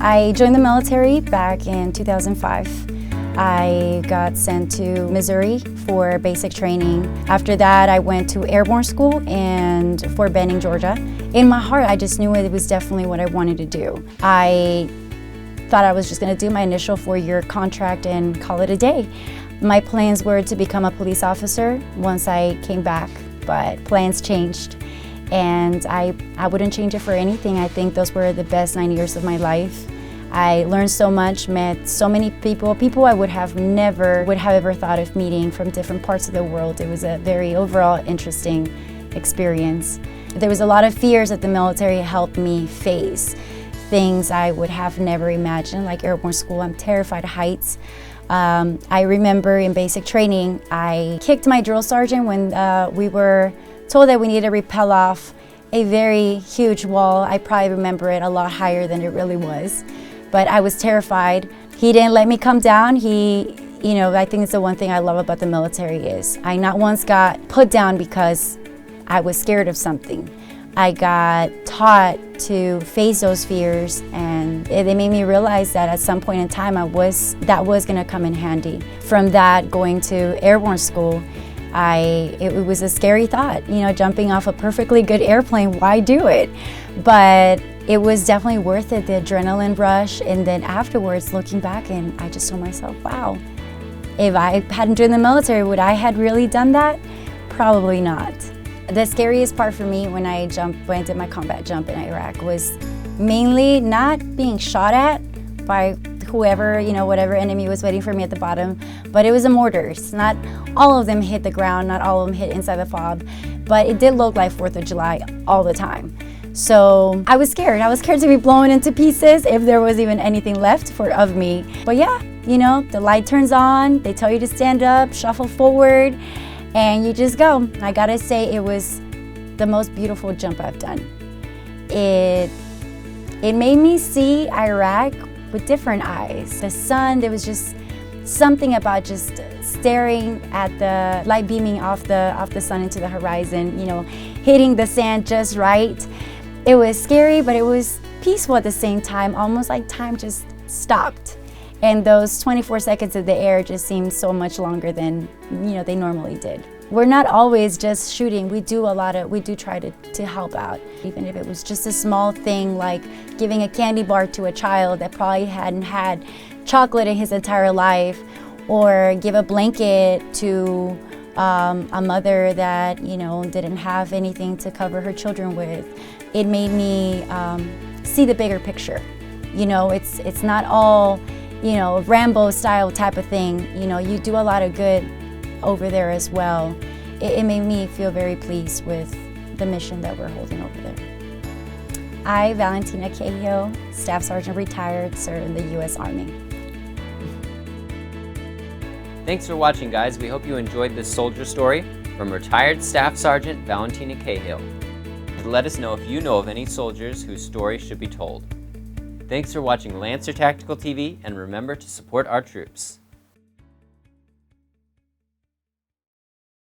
I joined the military back in 2005. I got sent to Missouri for basic training. After that, I went to airborne school in Fort Benning, Georgia. In my heart, I just knew it was definitely what I wanted to do. I thought I was just going to do my initial 4-year contract and call it a day. My plans were to become a police officer once I came back, but plans changed. And I wouldn't change it for anything. I think those were the best 9 years of my life. I learned so much, met so many people I would have ever thought of meeting from different parts of the world. It was a very overall interesting experience. There was a lot of fears that the military helped me face. Things I would have never imagined, like airborne school. I'm terrified of heights. I remember in basic training, I kicked my drill sergeant when we were told that we needed to rappel off a very huge wall. I probably remember it a lot higher than it really was. But I was terrified. He didn't let me come down. I think it's the one thing I love about the military is I not once got put down because I was scared of something. I got taught to face those fears, and they made me realize that at some point in time that was gonna come in handy. From that, going to airborne school, it was a scary thought, jumping off a perfectly good airplane, why do it? But it was definitely worth it, the adrenaline rush, and then afterwards looking back, and I just told myself, wow, if I hadn't joined the military, would I have really done that? Probably not. The scariest part for me when I did my combat jump in Iraq was mainly not being shot at by whoever, whatever enemy was waiting for me at the bottom, but it was the mortars. Not all of them hit the ground, not all of them hit inside the fob, but it did look like 4th of July all the time. So I was scared. I was scared to be blown into pieces if there was even anything left of me. But yeah, the light turns on, they tell you to stand up, shuffle forward, and you just go. I gotta say, it was the most beautiful jump I've done. It made me see Iraq with different eyes. The sun, there was just something about just staring at the light beaming off the sun into the horizon, hitting the sand just right. It was scary, but it was peaceful at the same time, almost like time just stopped. And those 24 seconds of the air just seemed so much longer than they normally did. We're not always just shooting. We do try to help out. Even if it was just a small thing like giving a candy bar to a child that probably hadn't had chocolate in his entire life, or give a blanket to a mother that didn't have anything to cover her children with. It made me see the bigger picture. It's not all Rambo style type of thing. You do a lot of good over there as well. It made me feel very pleased with the mission that we're holding over there. I, Valentina Cahill, Staff Sergeant retired, served in the U.S. Army. Thanks for watching, guys. We hope you enjoyed this soldier story from retired Staff Sergeant Valentina Cahill. Let us know if you know of any soldiers whose story should be told. Thanks for watching Lancer Tactical TV, and remember to support our troops.